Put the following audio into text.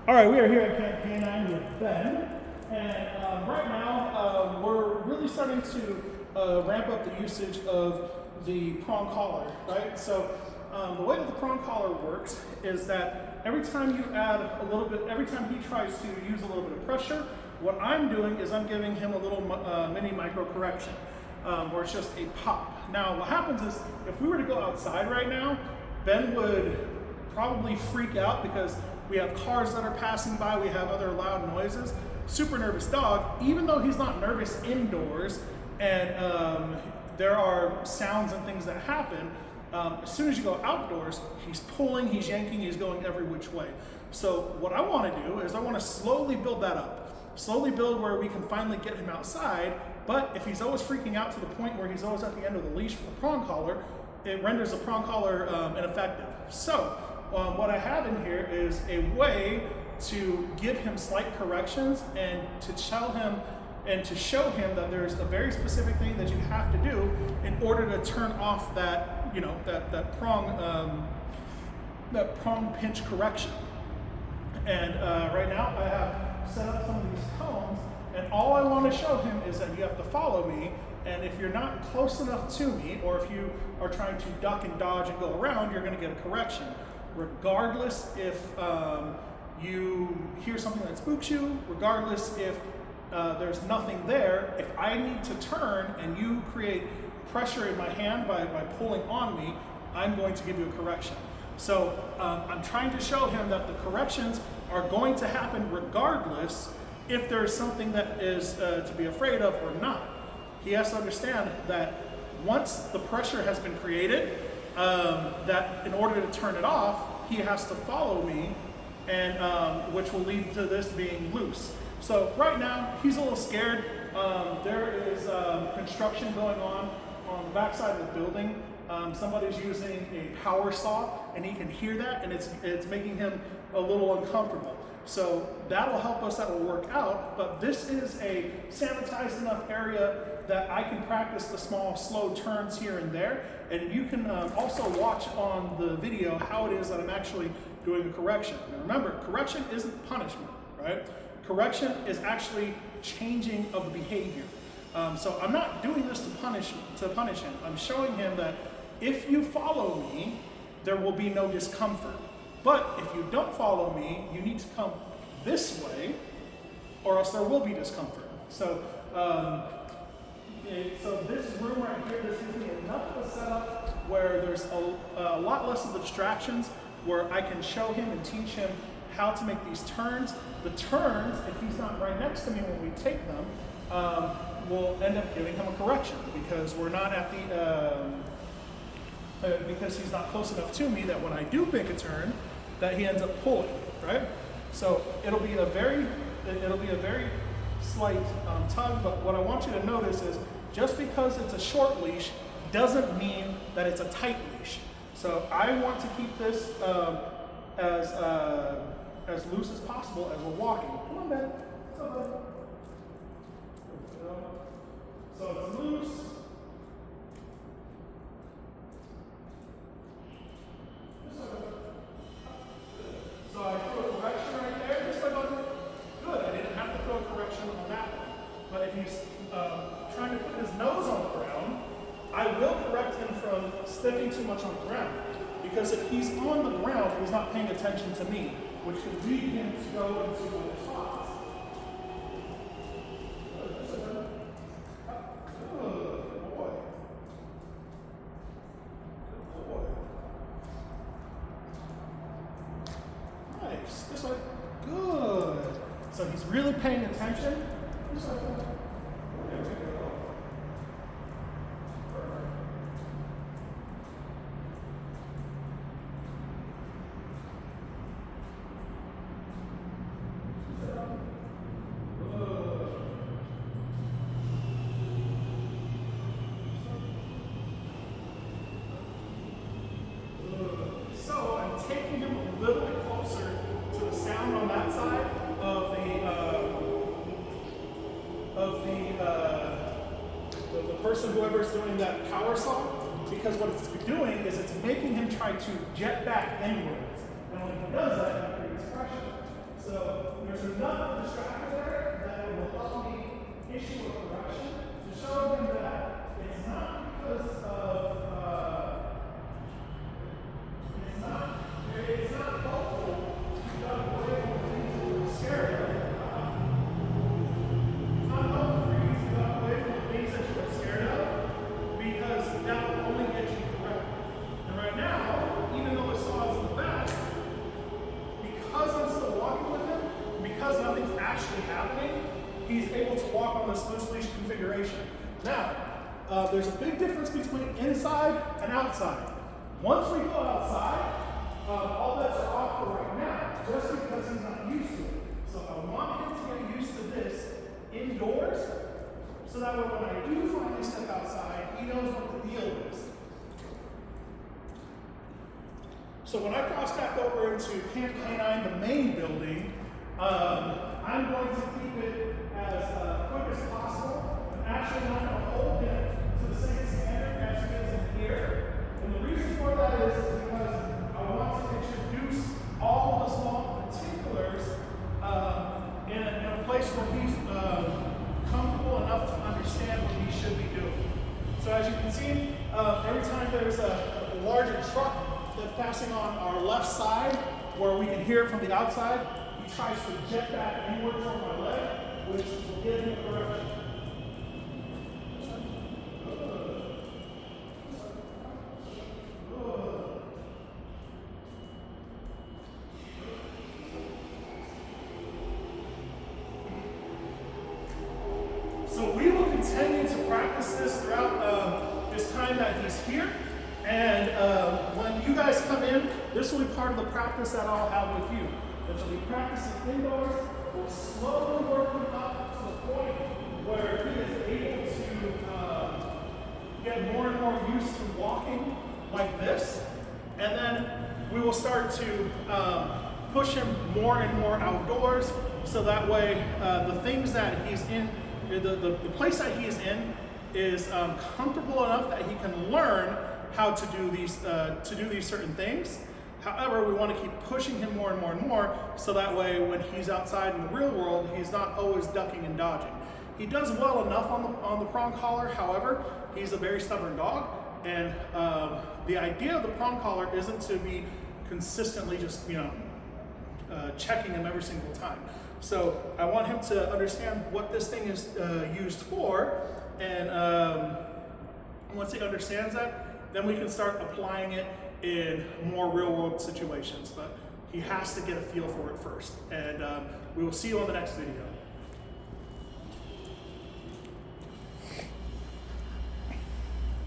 All right, we are here at Camp K9 with Ben, and right now we're really starting to ramp up the usage of the prong collar, right? So the way that the prong collar works is that every time you add a little bit, every time he tries to use a little bit of pressure, what I'm doing is I'm giving him a little mini micro correction, where it's just a pop. Now what happens is if we were to go outside right now, Ben would probably freak out because we have cars that are passing by, we have other loud noises. Super nervous dog, even though he's not nervous indoors and there are sounds and things that happen, as soon as you go outdoors, he's pulling, he's yanking, he's going every which way. So what I want to do is I want to slowly build that up. Slowly build where we can finally get him outside, but if he's always freaking out to the point where he's always at the end of the leash for the prong collar, it renders the prong collar ineffective. So what I have in here is a way to give him slight corrections and to tell him and to show him that there's a very specific thing that you have to do in order to turn off that, you know, that prong pinch correction. And right now I have set up some of these cones, and all I want to show him is that you have to follow me. And if you're not close enough to me, or if you are trying to duck and dodge and go around, you're going to get a correction. Regardless if you hear something that spooks you, regardless if there's nothing there, if I need to turn and you create pressure in my hand by pulling on me, I'm going to give you a correction. So I'm trying to show him that the corrections are going to happen regardless if there's something that is to be afraid of or not. He has to understand that once the pressure has been created, that in order to turn it off, he has to follow me, and which will lead to this being loose. So right now, he's a little scared. There is construction going on the backside of the building. Somebody's using a power saw, and he can hear that, and it's making him a little uncomfortable. So that'll help us, that will work out, but this is a sanitized enough area that I can practice the small, slow turns here and there, and you can also watch on the video how it is that I'm actually doing a correction. Now remember, correction isn't punishment, right? Correction is actually changing of the behavior. So I'm not doing this to punish him. I'm showing him that if you follow me, there will be no discomfort. But if you don't follow me, you need to come this way, or else there will be discomfort. So, so this room right here, this gives me enough of a setup where there's a lot less of the distractions, where I can show him and teach him how to make these turns. The turns, if he's not right next to me when we take them, will end up giving him a correction because we're not at the because he's not close enough to me that when I do make a turn, that he ends up pulling, right? So it'll be a very slight tug, but what I want you to notice is just because it's a short leash doesn't mean that it's a tight leash. So I want to keep this as loose as possible as we're walking. Come on, Ben. So it's loose. So I threw a correction right there, just like good. I didn't have to throw a correction on that one. But if he's trying to put his nose on the ground, I will correct him from stepping too much on the ground. Because if he's on the ground, he's not paying attention to me, which could lead him to go into other spots. Good boy. Good boy. Nice. This way. Good. So he's really paying attention. This way. There we go. Perfect. So I'm taking him a little bit closer to the sound on that side of the person, whoever's doing that power saw, because what it's doing is it's making him try to jet back inwards. And when he does that, it creates pressure. So because nothing's actually happening, he's able to walk on this loose leash configuration. Now, there's a big difference between inside and outside. Once we go outside, all bets are off for right now, just because he's not used to it. So I want him to get used to this indoors, so that way when I do finally step outside, he knows what the deal is. So when I cross back over into Camp K9, the main building, I'm going to keep it as quick as possible. I'm actually not going to hold it to the same standard as it is in here. And the reason for that is because I want to introduce all the small particulars in a place where he's comfortable enough to understand what he should be doing. So as you can see, every time there's a larger truck that's passing on our left side, where we can hear it from the outside, he tries to jet back inward toward my leg, which will give him a direction. So we will continue to practice this throughout this time that he's here. And when you guys come in, this will be part of the practice that I'll have with you. Which will be practicing indoors. We'll slowly work him up to the point where he is able to get more and more used to walking like this. And then we will start to push him more and more outdoors, so that way the things that he's in, the place that he is in is comfortable enough that he can learn how to do these certain things. However, we want to keep pushing him more and more and more, so that way when he's outside in the real world, he's not always ducking and dodging. He does well enough on the prong collar. However, he's a very stubborn dog, and the idea of the prong collar isn't to be consistently just checking him every single time. So I want him to understand what this thing is used for, and once he understands that, then we can start applying it in more real world situations. But he has to get a feel for it first. And we will see you on the next video.